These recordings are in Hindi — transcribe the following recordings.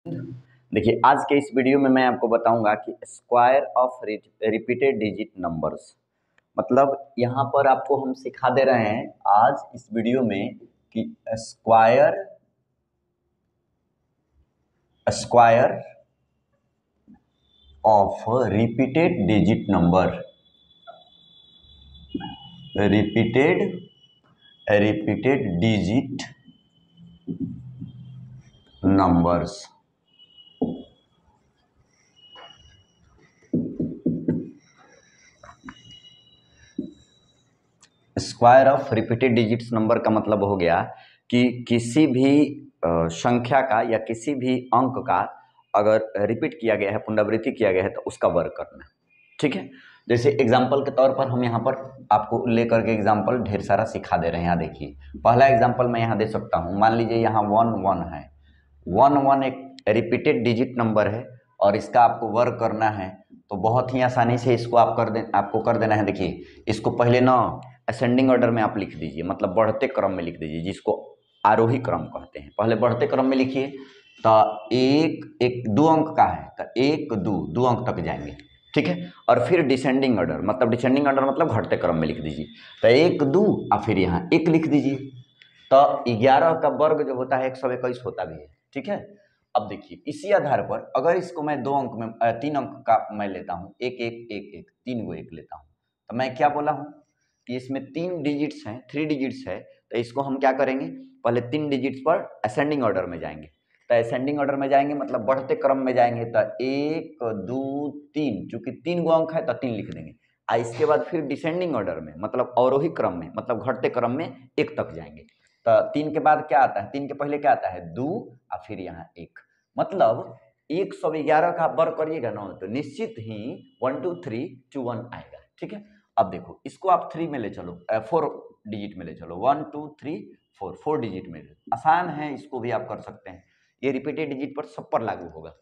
देखिए, आज के इस वीडियो में मैं आपको बताऊंगा कि square of repeated digit numbers मतलब यहाँ पर आपको हम सिखा दे रहे हैं आज इस वीडियो में कि square square of repeated digit number repeated repeated digit numbers. Square of repeated digits number का मतलब हो गया कि किसी भी संख्या का या किसी भी अंक का अगर रिपीट किया गया है, पुनरावृत्ति किया गया है, तो उसका वर्ग करना। ठीक है, जैसे एग्जाम्पल के तौर पर हम यहाँ पर आपको लेकर के एग्जाम्पल ढेर सारा सिखा दे रहे हैं। यहाँ देखिए, पहला एग्जाम्पल मैं यहाँ दे सकता हूँ। मान लीजिए यहाँ 1 1 है। 1 1 एक रिपीटेड डिजिट नंबर है और इसका आपको वर्ग करना है, तो बहुत ही आसानी से इसको आपको कर देना है। देखिए, इसको पहले ना असेंडिंग ऑर्डर में आप लिख दीजिए, मतलब बढ़ते क्रम में लिख दीजिए, जिसको आरोही क्रम कहते हैं। पहले बढ़ते क्रम में लिखिए, तो एक एक 2 अंक का है तो 1 2 अंक तक जाएंगे। ठीक है, और फिर डिसेंडिंग ऑर्डर मतलब घटते क्रम में लिख दीजिए, तो 1 2 और फिर यहाँ 1 लिख दीजिए। तो 11 का वर्ग जो होता है 121 होता भी है। ठीक है, अब देखिए, इसी आधार पर अगर इसको मैं 2 अंक में 3 अंक का मैं लेता हूँ, 1 1 1 1 3 को 1 लेता हूँ, तो मैं क्या बोला हूँ कि इसमें 3 डिजिट्स हैं, 3 डिजिट्स है, तो इसको हम क्या करेंगे, पहले 3 डिजिट्स पर असेंडिंग ऑर्डर में जाएंगे। तो असेंडिंग ऑर्डर में जाएंगे मतलब बढ़ते क्रम में जाएंगे, तो 1 2 3, चूंकि 3 गो अंक है तो 3 लिख देंगे। इसके बाद फिर डिसेंडिंग ऑर्डर में मतलब अवरोही क्रम में, मतलब घटते क्रम में 1 तक जाएंगे। तो 3 के बाद क्या आता है, 3 के पहले क्या आता है 2 और फिर यहाँ 1, मतलब 111 का आप वर्ग करिएगा ना, तो निश्चित ही 1 2 3 2 1 आएगा। ठीक है, अब देखो, इसको आप 3 में ले चलो, 4 डिजिट में ले चलो, 1 2 3 4 डिजिट में। आसान है, इसको भी आप कर सकते हैं। ये रिपीटेड डिजिट पर सब पर लागू होगा।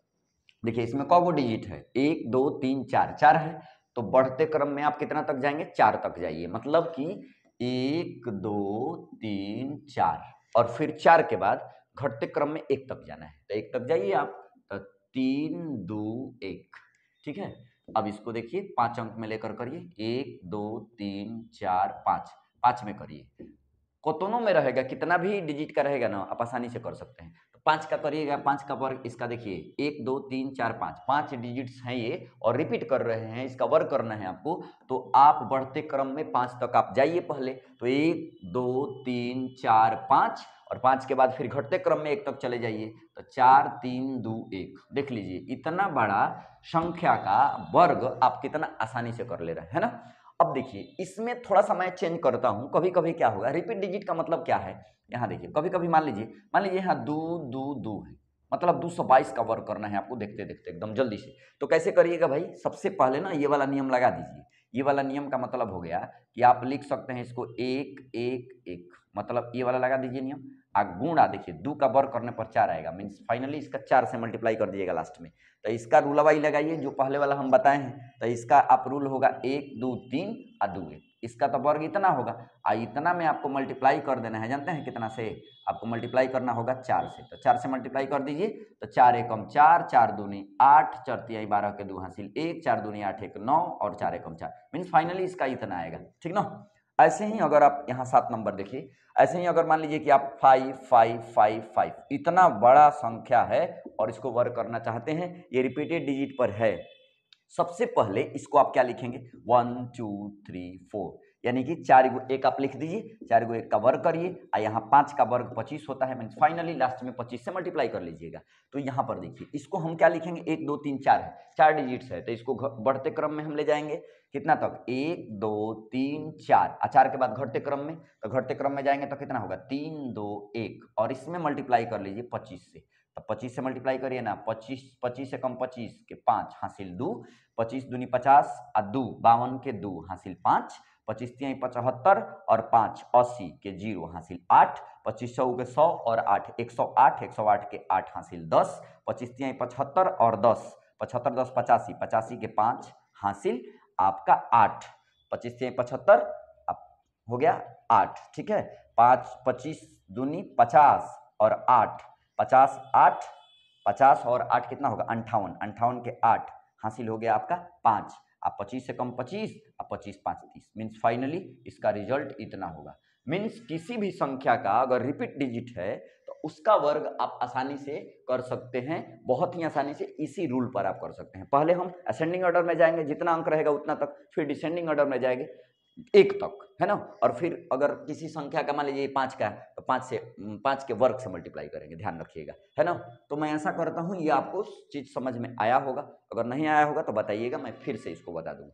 देखिए, इसमें कौन डिजिट है, 1 2 3 4 4 है, तो बढ़ते क्रम में आप कितना तक जाएंगे, 4 तक जाइए, मतलब कि 1 2 3 4, और फिर 4 के बाद घटते क्रम में 1 तक जाना है, तो 1 तक जाइए आप, तो 3 2 1। ठीक है, अब इसको देखिए 5 अंक में लेकर करिए, 1 2 3 4 5, 5 में करिए, कोतोनों में रहेगा, कितना भी डिजिट का रहेगा ना आप आसानी से कर सकते हैं। तो 5 का करिएगा, 5 का वर्ग इसका देखिए 1 2 3 4 5, 5 डिजिट्स हैं ये और रिपीट कर रहे हैं, इसका वर्ग करना है आपको। तो आप बढ़ते क्रम में 5 तक आप जाइए पहले, तो 1 2 3 4 5, और 5 के बाद फिर घटते क्रम में 1 तक चले जाइए, तो 4 3 2 1। देख लीजिए, इतना बड़ा संख्या का वर्ग आप कितना आसानी से कर ले रहे हैं, है ना। अब देखिए, इसमें थोड़ा सा मैं चेंज करता हूं, कभी कभी क्या होगा, रिपीट डिजिट का मतलब क्या है, यहाँ देखिए, कभी कभी मान लीजिए यहाँ 2 2 2 है, मतलब 222 का वर्क करना है आपको, देखते देखते एकदम जल्दी से। तो कैसे करिएगा भाई, सबसे पहले ना ये वाला नियम लगा दीजिए। ये वाला नियम का मतलब हो गया कि आप लिख सकते हैं इसको 1 1 1, मतलब ये वाला लगा दीजिए नियम। गुणा, देखिए 2 का वर्क करने पर 4 आएगा, मीन्स फाइनली इसका 4 से मल्टीप्लाई कर दीजिएगा लास्ट में। तो इसका रूल वाई लगाइए जो पहले वाला हम बताए हैं, तो इसका आप रूल होगा 1 2 3 और 2 1, इसका तो वर्ग इतना होगा, इतना में आपको मल्टीप्लाई कर देना है, जानते हैं कितना से, आपको मल्टीप्लाई करना होगा 4 से। तो 4 से मल्टीप्लाई कर दीजिए, तो 4 एकम 4, 4 दूनी 8, 4 तिहाई 12 के 2 हासिल 1, 4 दूनी 8 1 9, और 4 एकम 4, मीन्स फाइनली इसका इतना आएगा। ठीक ना। ऐसे ही अगर आप यहाँ 7 नंबर देखिए, ऐसे ही अगर मान लीजिए कि आप 5 5 5 5, इतना बड़ा संख्या है और इसको वर्ग करना चाहते हैं, ये रिपीटेड डिजिट पर है, सबसे पहले इसको आप क्या लिखेंगे, 1 2 3 4, यानी कि 4 गो 1 आप लिख दीजिए, 4 गो 1 का वर्ग करिए, और यहाँ 5 का वर्ग 25 होता है, मीन फाइनली लास्ट में 25 से मल्टीप्लाई कर लीजिएगा। तो यहाँ पर देखिए, इसको हम क्या लिखेंगे, 1 2 3 4 है, 4 डिजिट्स है, तो इसको बढ़ते क्रम में हम ले जाएंगे, कितना तक, 1 2 3 4, 4 के बाद घटते क्रम में, तो घटते क्रम में जाएंगे तो कितना होगा, 3 2 1, और इसमें मल्टीप्लाई कर लीजिए 25 से, तो 25 से मल्टीप्लाई करिए ना, 25 25 से कम 25 के 5 हासिल 2, 25 दूनी 50 और 2 52 के 2 हासिल 5, 25 तिहाई 75 और 5 80 के 0 हासिल 8, 25 सौ के 100 और 8 108, 108 के 8 हासिल 10, 25 तिहाई 75 और 10, 75 10 85, 85 के 5 हासिल आपका 8, 25 तिहाई 75 हो गया 8। ठीक है, 5 25 दूनी 50 और 8 50 8 50 और 8 कितना होगा 58, 58 के 8 हासिल हो गया आपका 5। आप 25 से कम 25, अब 25 5 30, मीन्स फाइनली इसका रिजल्ट इतना होगा। मीन्स किसी भी संख्या का अगर रिपीट डिजिट है तो उसका वर्ग आप आसानी से कर सकते हैं, बहुत ही आसानी से, इसी रूल पर आप कर सकते हैं। पहले हम असेंडिंग ऑर्डर में जाएंगे, जितना अंक रहेगा उतना तक, फिर डिसेंडिंग ऑर्डर में जाएंगे 1 तक, है ना। और फिर अगर किसी संख्या का मान लीजिए 5 का है तो 5 के वर्ग से मल्टीप्लाई करेंगे, ध्यान रखिएगा, है ना। तो मैं ऐसा करता हूं, ये आपको चीज समझ में आया होगा, अगर नहीं आया होगा तो बताइएगा, मैं फिर से इसको बता दूंगा।